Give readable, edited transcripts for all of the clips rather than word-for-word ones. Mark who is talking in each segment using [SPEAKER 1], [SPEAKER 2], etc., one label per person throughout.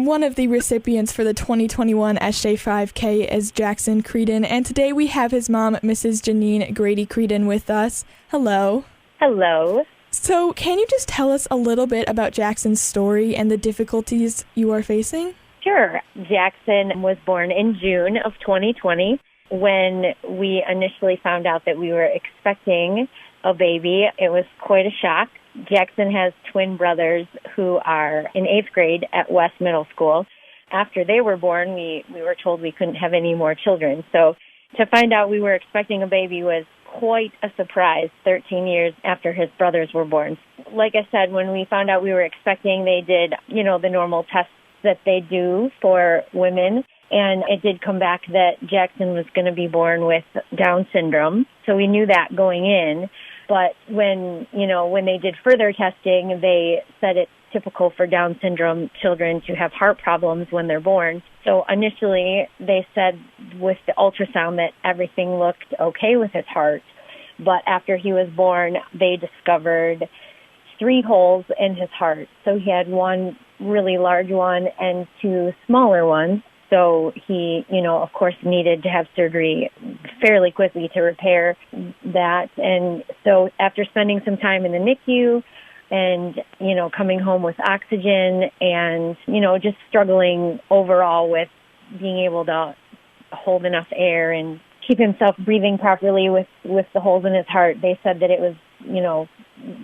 [SPEAKER 1] One of the recipients for the 2021 SJ5K is Jackson Creedon, and today we have his mom, Mrs. Janine Grady Creedon, with us. Hello.
[SPEAKER 2] Hello.
[SPEAKER 1] So, can you just tell us a little bit about Jackson's story and the difficulties you are facing?
[SPEAKER 2] Sure. Jackson was born in June of 2020. When we initially found out that we were expecting a baby, it was quite a shock. Jackson has twin brothers who are in 8th grade at West Middle School. After they were born, we were told we couldn't have any more children. So to find out we were expecting a baby was quite a surprise 13 years after his brothers were born. Like I said, when we found out we were expecting, they did, the normal tests that they do for women. And it did come back that Jackson was going to be born with Down syndrome. So we knew that going in. But when they did further testing, they said it's typical for Down syndrome children to have heart problems when they're born. So initially they said with the ultrasound that everything looked okay with his heart. But after he was born, they discovered 3 holes in his heart. So he had one really large one and 2 smaller ones. So he, of course, needed to have surgery fairly quickly to repair that. And so after spending some time in the NICU and, coming home with oxygen and, just struggling overall with being able to hold enough air and keep himself breathing properly with the holes in his heart, they said that it was,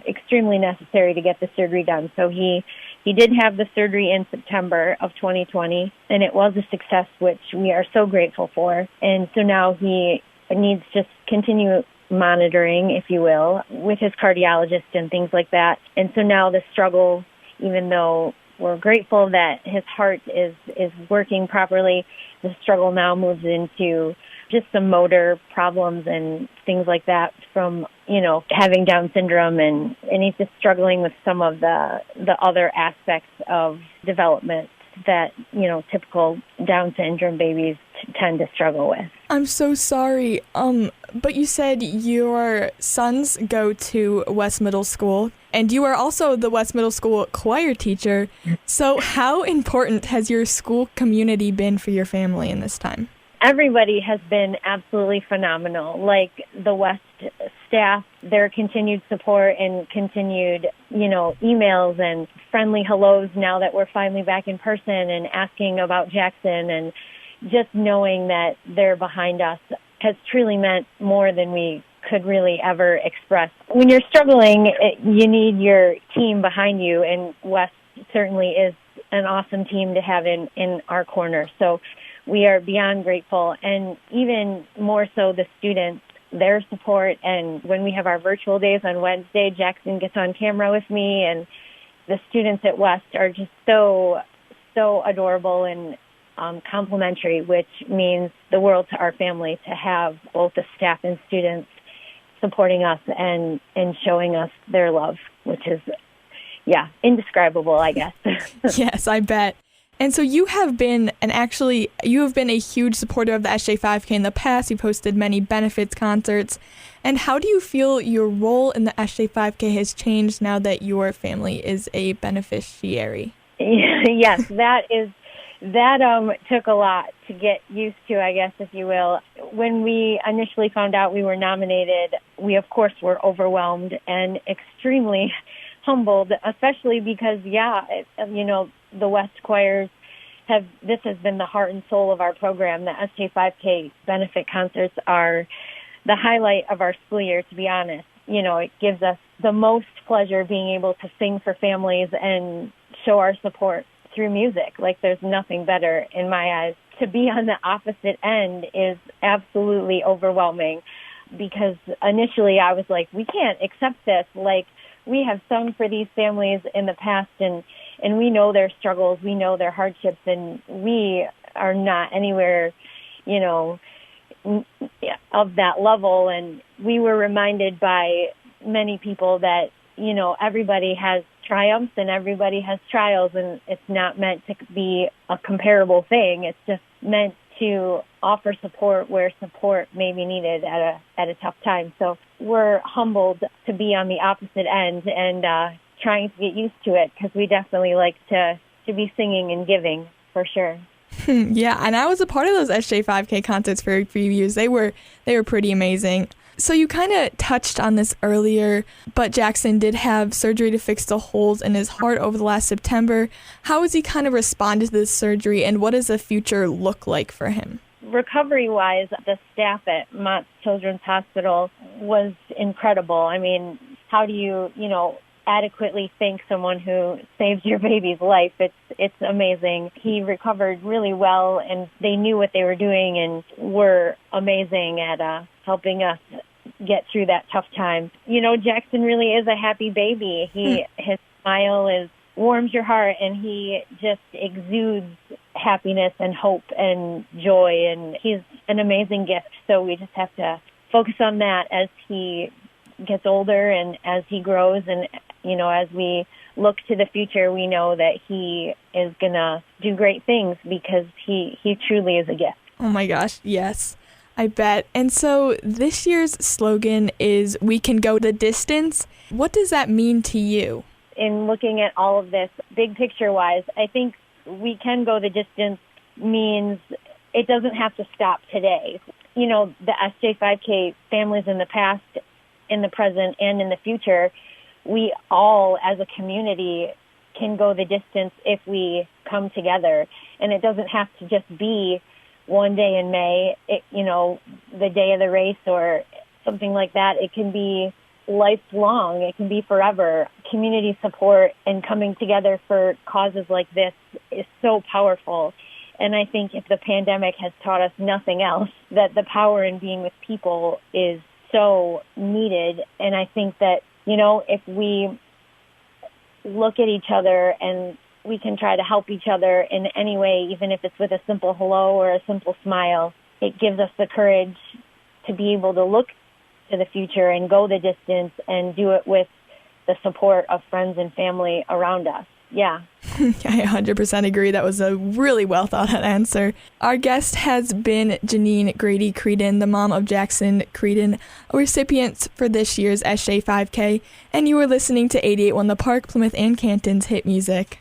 [SPEAKER 2] extremely necessary to get the surgery done. So he did have the surgery in September of 2020, and it was a success, which we are so grateful for. And so now he needs just continue monitoring, if you will, with his cardiologist and things like that. And so now the struggle, even though we're grateful that his heart is working properly, the struggle now moves into just some motor problems and things like that from, having Down syndrome, and he's just struggling with some of the other aspects of development that, typical Down syndrome babies tend to struggle with.
[SPEAKER 1] I'm so sorry. But you said your sons go to West Middle School, and you are also the West Middle School choir teacher. So how important has your school community been for your family in this time?
[SPEAKER 2] Everybody has been absolutely phenomenal. Like the West staff, their continued support and continued, emails and friendly hellos now that we're finally back in person and asking about Jackson, and just knowing that they're behind us has truly meant more than we could really ever express. When you're struggling, you need your team behind you, and West certainly is an awesome team to have in our corner. So we are beyond grateful, and even more so the students, their support. And when we have our virtual days on Wednesday, Jackson gets on camera with me, and the students at West are just so adorable and complimentary, which means the world to our family to have both the staff and students supporting us and showing us their love, which is, indescribable, I guess.
[SPEAKER 1] Yes, I bet. And so you have been a huge supporter of the SJ5K in the past. You've hosted many benefits concerts. And how do you feel your role in the SJ5K has changed now that your family is a beneficiary?
[SPEAKER 2] Yes, that took a lot to get used to, I guess, if you will. When we initially found out we were nominated, we, of course, were overwhelmed and extremely humbled, especially because, the West choirs this has been the heart and soul of our program. The SJ5K benefit concerts are the highlight of our school year, to be honest. It gives us the most pleasure being able to sing for families and show our support through music. Like, there's nothing better in my eyes. To be on the opposite end is absolutely overwhelming, because initially I was like, we can't accept this. Like, we have sung for these families in the past, and we know their struggles, we know their hardships, and we are not anywhere, of that level. And we were reminded by many people that, everybody has triumphs and everybody has trials, and it's not meant to be a comparable thing. It's just meant to offer support where support may be needed at a tough time. So we're humbled to be on the opposite end and trying to get used to it, because we definitely like to to be singing and giving, for sure.
[SPEAKER 1] Yeah, and I was a part of those SJ5K concerts for a few years. They were pretty amazing. So you kind of touched on this earlier, but Jackson did have surgery to fix the holes in his heart over the last September. How has he kind of responded to this surgery, and what does the future look like for him?
[SPEAKER 2] Recovery-wise, the staff at Mott's Children's Hospital was incredible. I mean, how do you adequately thank someone who saved your baby's life? It's amazing. He recovered really well, and they knew what they were doing and were amazing at helping us get through that tough time. Jackson really is a happy baby. His smile warms your heart, and he just exudes happiness and hope and joy, and he's an amazing gift. So we just have to focus on that as he gets older and as he grows, and as we look to the future, we know that he is going to do great things because he truly is a gift.
[SPEAKER 1] Oh my gosh, yes, I bet. And so this year's slogan is "We can go the distance." What does that mean to you?
[SPEAKER 2] In looking at all of this, big picture-wise, I think we can go the distance means it doesn't have to stop today. The SJ5K families in the past, in the present, and in the future, we all as a community can go the distance if we come together. And it doesn't have to just be one day in May, the day of the race or something like that. It can be lifelong. It can be forever. Community support and coming together for causes like this is so powerful. And I think if the pandemic has taught us nothing else, that the power in being with people is so needed. And I think that, if we look at each other and we can try to help each other in any way, even if it's with a simple hello or a simple smile, it gives us the courage to be able to look to the future and go the distance and do it with the support of friends and family around us. Yeah.
[SPEAKER 1] I 100% agree. That was a really well thought out answer. Our guest has been Janine Grady Creedon, the mom of Jackson Creedon, a recipient for this year's SJ5K, and you were listening to 88.1 The Park, Plymouth and Canton's hit music.